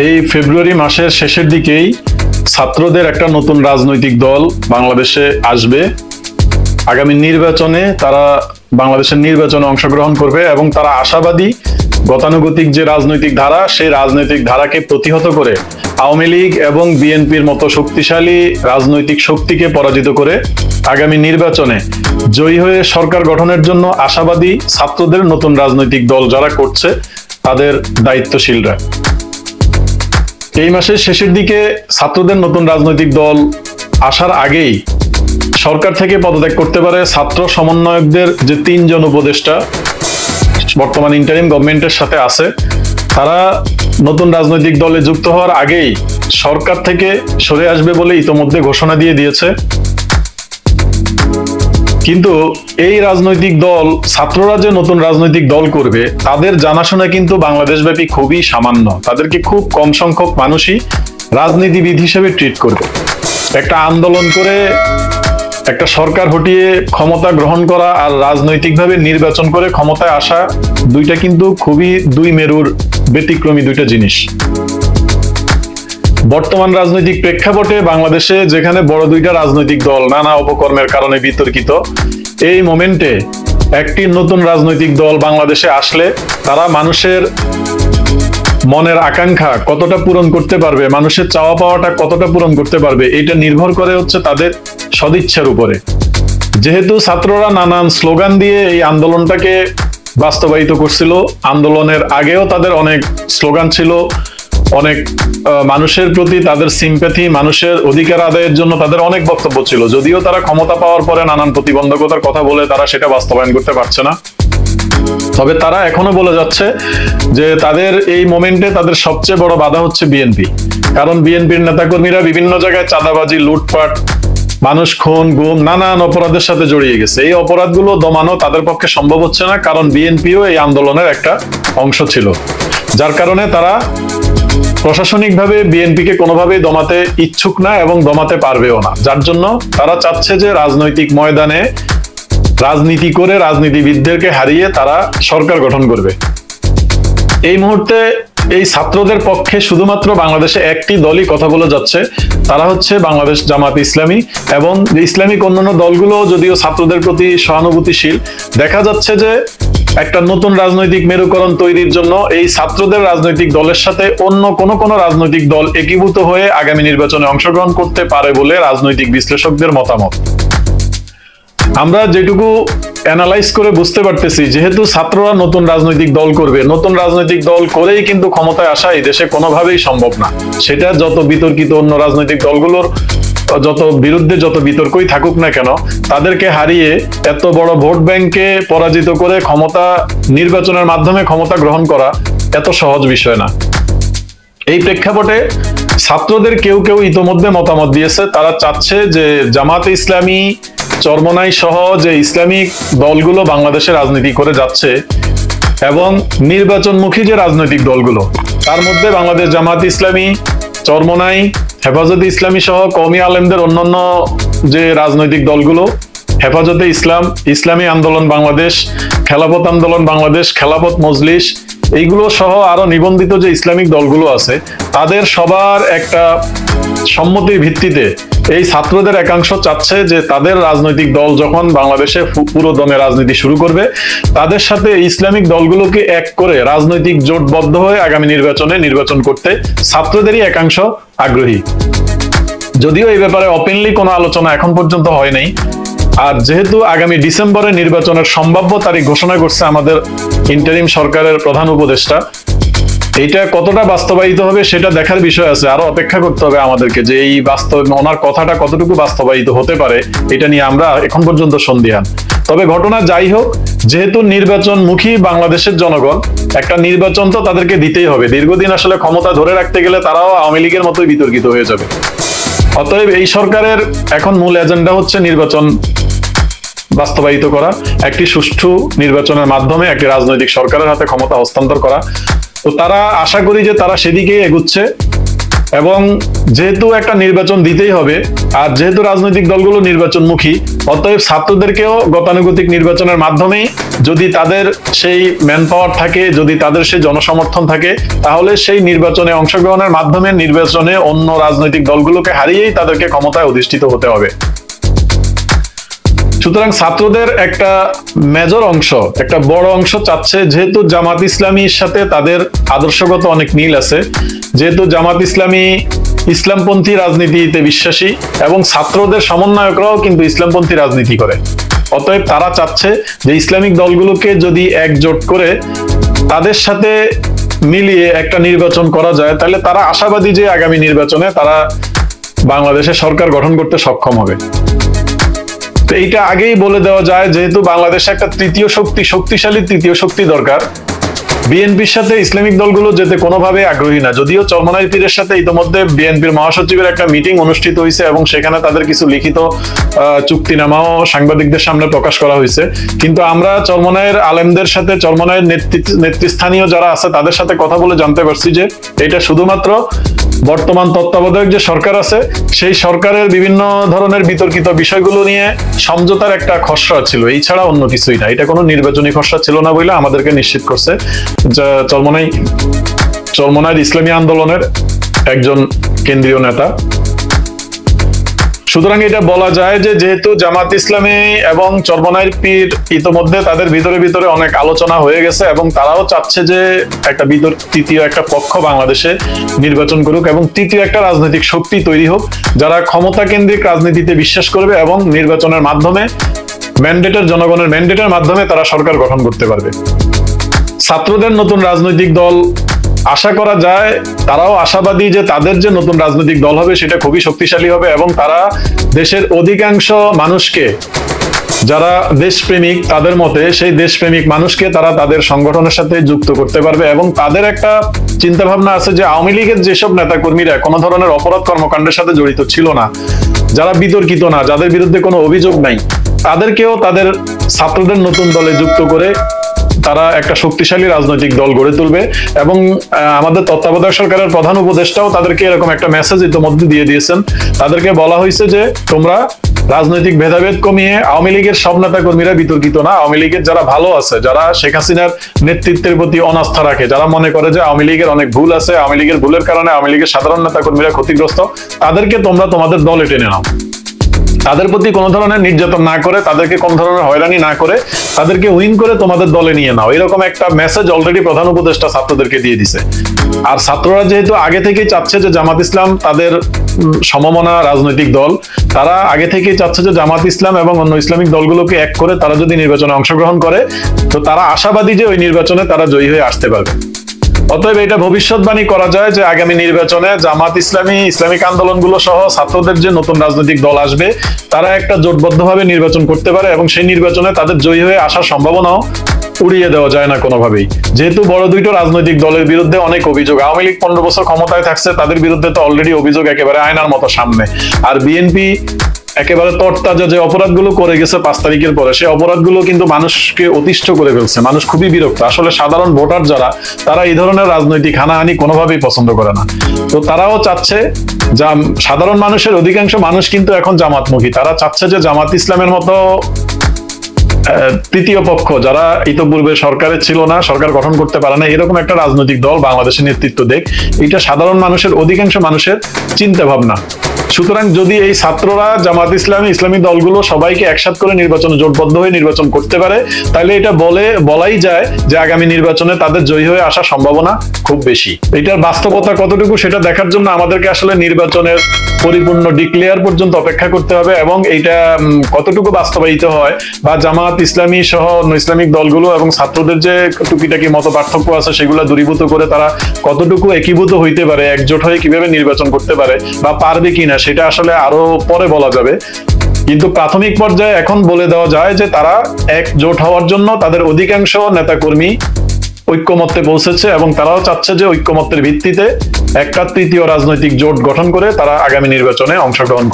এই ফেব্রুয়ারি মাসের শেষের দিকেই ছাত্রদের একটা নতুন রাজনৈতিক দল বাংলাদেশে আসবে। আগামী নির্বাচনে তারা বাংলাদেশের নির্বাচনে অংশগ্রহণ করবে এবং তারা আশাবাদী গতানুগতিক যে রাজনৈতিক ধারা, সেই রাজনৈতিক ধারাকে প্রতিহত করে আওয়ামী লীগ এবং বিএনপির মতো শক্তিশালী রাজনৈতিক শক্তিকে পরাজিত করে আগামী নির্বাচনে জয়ী হয়ে সরকার গঠনের জন্য আশাবাদী ছাত্রদের নতুন রাজনৈতিক দল যারা করছে তাদের দায়িত্বশীলরা। এই মাসের শেষের দিকে ছাত্রদের নতুন রাজনৈতিক দল আসার আগেই সরকার থেকে পদত্যাগ করতে পারে ছাত্র সমন্বয়কদের যে 3 জন উপদেষ্টা বর্তমান ইন্টারিম গভর্নমেন্টের সাথে আছে, তারা নতুন রাজনৈতিক দলে যুক্ত হওয়ার আগেই সরকার থেকে সরে আসবে বলে ইতোমধ্যে ঘোষণা দিয়ে দিয়েছে। কিন্তু এই রাজনৈতিক দল, ছাত্ররা যে নতুন রাজনৈতিক দল করবে, তাদের জানাশোনা কিন্তু বাংলাদেশব্যাপী খুবই সামান্য। তাদেরকে খুব কম সংখ্যক মানুষই রাজনীতিবিদ হিসেবে ট্রিট করবে। একটা আন্দোলন করে একটা সরকার হটিয়ে ক্ষমতা গ্রহণ করা আর রাজনৈতিকভাবে নির্বাচন করে ক্ষমতায় আসা, দুইটা কিন্তু খুবই দুই মেরুর ব্যতিক্রমী দুইটা জিনিস। বর্তমান রাজনৈতিক প্রেক্ষাপটে বাংলাদেশে যেখানে বড় দুইটা রাজনৈতিক দল নানা অপকর্মের কারণে বিতর্কিত, এই মোমেন্টে একটি নতুন রাজনৈতিক দল বাংলাদেশে আসলে তারা মানুষের মনের আকাঙ্ক্ষা কতটা পূরণ করতে পারবে, মানুষের চাওয়া পাওয়াটা কতটা পূরণ করতে পারবে, এটা নির্ভর করে হচ্ছে তাদের সদিচ্ছার উপরে। যেহেতু ছাত্ররা নানান স্লোগান দিয়ে এই আন্দোলনটাকে বাস্তবায়িত করছিল, আন্দোলনের আগেও তাদের অনেক স্লোগান ছিল, অনেক মানুষের প্রতি তাদের সিম্প্যাথি, মানুষের অধিকার আদায়ের জন্য তাদের অনেক বক্তব্য ছিল। যদিও তারা ক্ষমতা পাওয়ার পরে নানান প্রতিবন্ধকতার কথা বলে তারা সেটা বাস্তবায়ন করতে পারছে না, তবে তারা এখনো বলে যাচ্ছে যে তাদের এই মোমেন্টে তাদের সবচেয়ে বড় বাধা হচ্ছে বিএনপি। কারণ বিএনপির নেতাকর্মীরা বিভিন্ন জায়গায় চাঁদাবাজি, লুটপাট, মানুষ খুন, গুম, নানান অপরাধের সাথে জড়িয়ে গেছে। এই অপরাধগুলো দমানো তাদের পক্ষে সম্ভব হচ্ছে না, কারণ বিএনপিও এই আন্দোলনের একটা অংশ ছিল। যার কারণে তারা প্রশাসনিকভাবে বিএনপিকে কোনোভাবেই দমাতে ইচ্ছুক না এবং দমাতে পারবেও না। যার জন্য তারা চাচ্ছে যে রাজনৈতিক ময়দানে রাজনীতি করে রাজনীতিবিদদেরকে হারিয়ে তারা সরকার গঠন করবে। এই মুহূর্তে এই ছাত্রদের পক্ষে শুধুমাত্র বাংলাদেশে একটি দলই কথা বলে যাচ্ছে, তারা হচ্ছে বাংলাদেশ জামাত ইসলামী। এবং ইসলামিক অন্যান্য দলগুলো যদিও ছাত্রদের প্রতি সহানুভূতিশীল, দেখা যাচ্ছে যে একটা নতুন রাজনৈতিক মেরুকরণ তৈরির জন্য এই ছাত্রদের রাজনৈতিক দলের সাথে অন্য কোন রাজনৈতিক দল একীভূত হয়ে আগামী নির্বাচনে অংশগ্রহণ করতে পারে বলে রাজনৈতিক বিশ্লেষকদের মতামত। আমরা যেটুকু অ্যানালাইজ করে বুঝতে পারতেছি, যেহেতু ছাত্ররা নতুন রাজনৈতিক দল করবে, নতুন রাজনৈতিক দল করেই কিন্তু ক্ষমতায় আসা এই দেশে কোনোভাবেই সম্ভব না। সেটা যত বিতর্কিত অন্য রাজনৈতিক দলগুলোর যত বিরুদ্ধে যত বিতর্কই থাকুক না কেন, তাদেরকে হারিয়ে এত বড় ভোট ব্যাংকে পরাজিত করে ক্ষমতা নির্বাচনের মাধ্যমে ক্ষমতা গ্রহণ করা এত সহজ বিষয় না। এই প্রেক্ষাপটে ছাত্রদের কেউ কেউ ইতোমধ্যে মতামত দিয়েছে, তারা চাচ্ছে যে জামাতে ইসলামী, চরমনাই সহ যে ইসলামিক দলগুলো বাংলাদেশে রাজনীতি করে যাচ্ছে এবং নির্বাচনমুখী যে রাজনৈতিক দলগুলো, তার মধ্যে বাংলাদেশ জামাত ইসলামী, চরমনাই, হেফাজতে ইসলামী সহ কওমি আলেমদের অন্যান্য যে রাজনৈতিক দলগুলো, হেফাজতে ইসলাম, ইসলামী আন্দোলন বাংলাদেশ, খেলাফত আন্দোলন বাংলাদেশ, খেলাফত মজলিস, এইগুলো সহ আরো নিবন্ধিত যে ইসলামিক দলগুলো আছে, তাদের সবার একটা সম্মতির ভিত্তিতে এই ছাত্রদের একাংশ চাচ্ছে যে তাদের রাজনৈতিক দল যখন বাংলাদেশে পুরো দমে রাজনীতি শুরু করবে, তাদের সাথে ইসলামিক দলগুলোকে এক করে রাজনৈতিক জোটবদ্ধ হয়ে আগামী নির্বাচনে নির্বাচন করতে ছাত্রদেরই একাংশ আগ্রহী। যদিও এই ব্যাপারে ওপেনলি কোনো আলোচনা এখন পর্যন্ত হয় নাই। আর যেহেতু আগামী ডিসেম্বরে নির্বাচনের সম্ভাব্য তারিখ ঘোষণা করছে আমাদের ইন্টারিম সরকারের প্রধান উপদেষ্টা, এইটা কতটা বাস্তবায়িত হবে সেটা দেখার বিষয় আছে। আরো অপেক্ষা করতে হবে আমাদেরকে যে এই ওনার কথাটা কতটুকু বাস্তবায়িত হতে পারে, এটা নিয়ে আমরা এখন পর্যন্ত সন্দিহান। তবে ঘটনা যাই হোক, যেহেতু নির্বাচনমুখী বাংলাদেশের জনগণ, একটা নির্বাচন তো তাদেরকে দিতেই হবে। দীর্ঘদিন আসলে ক্ষমতা ধরে রাখতে গেলে তারাও আওয়ামী লীগের মতোই বিতর্কিত হয়ে যাবে। অতএব এই সরকারের এখন মূল এজেন্ডা হচ্ছে নির্বাচন বাস্তবায়িত করা, একটি সুষ্ঠু নির্বাচনের মাধ্যমে একটি রাজনৈতিক সরকারের হাতে ক্ষমতা হস্তান্তর করা। তো তারা আশা করি যে তারা সেদিকেই এগুচ্ছে এবং যেহেতু একটা নির্বাচন দিতেই হবে, আর যেহেতু রাজনৈতিক দলগুলো নির্বাচনমুখী, অতএব ছাত্রদেরকেও গতানুগতিক নির্বাচনের মাধ্যমেই যদি তাদের সেই ম্যান পাওয়ার থাকে, যদি তাদের সেই জনসমর্থন থাকে, তাহলে সেই নির্বাচনে অংশগ্রহণের মাধ্যমে নির্বাচনে অন্য রাজনৈতিক দলগুলোকে হারিয়েই তাদেরকে ক্ষমতায় অধিষ্ঠিত হতে হবে। সুতরাং ছাত্রদের একটা মেজর অংশ, একটা বড় অংশ চাচ্ছে, যেহেতু জামাত ইসলামীর সাথে তাদের আদর্শগত অনেক মিল আছে, যেহেতু জামাত ইসলামী ইসলামপন্থী রাজনীতিতে বিশ্বাসী এবং ছাত্রদের সমন্বয়করাও কিন্তু ইসলামপন্থী রাজনীতি করে, অতএব তারা চাচ্ছে যে ইসলামিক দলগুলোকে যদি একজোট করে তাদের সাথে মিলিয়ে একটা নির্বাচন করা যায়, তাহলে তারা আশাবাদী যে আগামী নির্বাচনে তারা বাংলাদেশে সরকার গঠন করতে সক্ষম হবে। তো এইটা আগেই বলে দেওয়া যায়, যেহেতু বাংলাদেশে একটা তৃতীয় শক্তি, শক্তিশালী তৃতীয় শক্তি দরকার। বিএনপির সাথে ইসলামিক দলগুলো যেতে কোনোভাবে আগ্রহী না, যদিও চরমনাই পীরের সাথে ইতিমধ্যে বিএনপির মহাসচিবের একটা মিটিং অনুষ্ঠিত হয়েছে এবং সেখানে তাদের কিছু লিখিত চুক্তিনামাও সাংবাদিকদের সামনে প্রকাশ করা হয়েছে, কিন্তু আমরা চরমনাইয়ের আলেমদের সাথে, চরমনাইয়ের নেতৃস্থানীয় যারা আছে তাদের সাথে কথা বলে জানতে পারছি যে এটা শুধুমাত্র বর্তমান তত্ত্বাবধায়ক যে সরকার আছে সেই সরকারের বিভিন্ন ধরনের বিতর্কিত বিষয়গুলো নিয়ে সমঝোতার একটা খসড়া ছিল, এই ছাড়া অন্য কিছুই না। এটা কোনো নির্বাচনী খসড়া ছিল না বলে আমাদেরকে নিশ্চিত করছে চরমনাইয়ের ইসলামী আন্দোলনের একজন কেন্দ্রীয় নেতা। সুতরাং এটা বলা যায় যে যেহেতু জামাত ইসলামী এবং চরমনাইয়ের পীর ইতোমধ্যে তাদের ভিতরে ভিতরে অনেক আলোচনা হয়ে গেছে এবং তারাও চাচ্ছে যে একটা তৃতীয় একটা পক্ষ বাংলাদেশে নির্বাচন করুক এবং তৃতীয় একটা রাজনৈতিক শক্তি তৈরি হোক যারা ক্ষমতা কেন্দ্রিক রাজনীতিতে বিশ্বাস করবে এবং নির্বাচনের মাধ্যমে জনগণের ম্যান্ডেটের মাধ্যমে তারা সরকার গঠন করতে পারবে। ছাত্রদের নতুন রাজনৈতিক দল আশা করা যায়, তারাও আশাবাদী যে তাদের যে নতুন রাজনৈতিক দল হবে সেটা খুবই শক্তিশালী হবে এবং তারা দেশের অধিকাংশ মানুষকে, যারা দেশপ্রেমিক তাদের মতে, সেই দেশপ্রেমিক মানুষকে তারা তাদের সংগঠনের সাথে যুক্ত করতে পারবে এবং তাদের একটা চিন্তা ভাবনা আছে যে আওয়ামী লীগের যেসব নেতা কর্মীরা কোনো ধরনের অপরাধ কর্মকাণ্ডের সাথে জড়িত ছিল না, যারা বিতর্কিত না, যাদের বিরুদ্ধে কোনো অভিযোগ নাই, তাদেরকেও তাদের ছাত্রদের নতুন দলে যুক্ত করে তারা একটা শক্তিশালী রাজনৈতিক দল গড়ে তুলবে এবং আমাদের তত্ত্বাবধায়ক সরকারের প্রধান উপদেষ্টাও তাদেরকে এরকম একটা মেসেজ ইতিমধ্যে দিয়ে দিয়েছেন। তাদেরকে বলা হয়েছে যে তোমরা রাজনৈতিক ভেদাভেদ কমিয়ে, আওয়ামী লীগের সব নেতা কর্মীরা বিতর্কিত না, আওয়ামী লীগের যারা ভালো আছে, যারা শেখ হাসিনার নেতৃত্বের প্রতি অনাস্থা রাখে, যারা মনে করে যে আওয়ামী লীগের অনেক ভুল আছে, আওয়ামী লীগের ভুলের কারণে আওয়ামী লীগের সাধারণ নেতা কর্মীরা ক্ষতিগ্রস্ত, তাদেরকে তোমরা তোমাদের দলে টেনে নাও, তাদের প্রতি কোনো ধরনের নির্যাতন না করে, তাদেরকে কোনো ধরনের হয়রানি না করে, তাদেরকে উইন করে তোমাদের দলে নিয়ে নাও। এরকম একটা মেসেজ অলরেডি প্রধান উপদেষ্টা ছাত্রদেরকে দিয়ে দিছে। আর ছাত্ররা যেহেতু আগে থেকেই চাচ্ছে যে জামাত ইসলাম তাদের সমমনা রাজনৈতিক দল, তারা আগে থেকেই চাচ্ছে যে জামাত ইসলাম এবং অন্য ইসলামিক দলগুলোকে এক করে তারা যদি নির্বাচনে অংশগ্রহণ করে, তো তারা আশাবাদী যে ওই নির্বাচনে তারা জয়ী হয়ে আসতে পারবে। অতএব এটা ভবিষ্যৎবাণী করা যায় যে আগামী নির্বাচনে জামাত ইসলামী, ইসলামিক আন্দোলনগুলো সহ ছাত্রদের যে নতুন রাজনৈতিক দল আসবে তারা একটা জোটবদ্ধভাবে নির্বাচন করতে পারে এবং সেই নির্বাচনে তাদের জয়ী হয়ে আসার সম্ভাবনাও উড়িয়ে দেওয়া যায় না কোনোভাবেই। যেহেতু বড় দুইটা রাজনৈতিক দলের বিরুদ্ধে অনেক অভিযোগ, আওয়ামী লীগ 15 বছর ক্ষমতায় থাকছে, তাদের বিরুদ্ধে তো অলরেডি অভিযোগ একেবারে আয়নার মতো সামনে, আর বিএনপি একেবারে তরতাজা যে অপরাধগুলো করে গেছে 5 তারিখের পরে, সেই অপরাধগুলো কিন্তু মানুষকে অতিষ্ঠ করে ফেলছে, মানুষ খুবই বিরক্ত। আসলে সাধারণ ভোটার যারা, তারা এই ধরনের রাজনৈতিক হানাহানি কোনোভাবেই পছন্দ করে না। তো তারাও চাচ্ছে, যা সাধারণ মানুষের অধিকাংশ মানুষ কিন্তু এখন জামাতমুখী, তারা চাচ্ছে যে জামাত ইসলামের মতো তৃতীয় পক্ষ, যারা ইতোপূর্বে সরকারে ছিল না, সরকার গঠন করতে পারে না, এরকম একটা রাজনৈতিক দল বাংলাদেশের নেতৃত্ব দেখ, এটা সাধারণ মানুষের, অধিকাংশ মানুষের চিন্তা ভাবনা। সুতরাং যদি এই ছাত্ররা, জামাত ইসলামী, ইসলামী দলগুলো সবাইকে একসাথে করে নির্বাচনে জোটবদ্ধ হয়ে নির্বাচন করতে পারে, তাহলে এটা বলাই যায় যে আগামী নির্বাচনে তাদের জয়ী হয়ে আসার সম্ভাবনা খুব বেশি। এটার বাস্তবতা কতটুকু সেটা দেখার জন্য আমাদেরকে আসলে নির্বাচনের পরিপূর্ণ ডিক্লেয়ার পর্যন্ত অপেক্ষা করতে হবে এবং এইটা কতটুকু বাস্তবায়িত হয় বা জামাত ইসলামী সহ অন্য ইসলামিক দলগুলো এবং ছাত্রদের যে টুকিটাকি মত পার্থক্য আছে সেগুলো দূরীভূত করে তারা কতটুকু একীভূত হইতে পারে, একজোট হয়ে কিভাবে নির্বাচন করতে পারে বা পারবে কিনা, সেটা আসলে আরো পরে বলা যাবে। কিন্তু প্রাথমিক পর্যায়ে এখন বলে দেওয়া যায় যে তারা একজোট হওয়ার জন্য তাদের অধিকাংশ নেতাকর্মী ঐক্যমত্যে পৌঁছেছে এবং তারাও চাচ্ছে যে ঐক্যমত্যের ভিত্তিতে একটা তৃতীয় রাজনৈতিক জোট গঠন করে তারা আগামী নির্বাচনে অংশগ্রহণ করবে।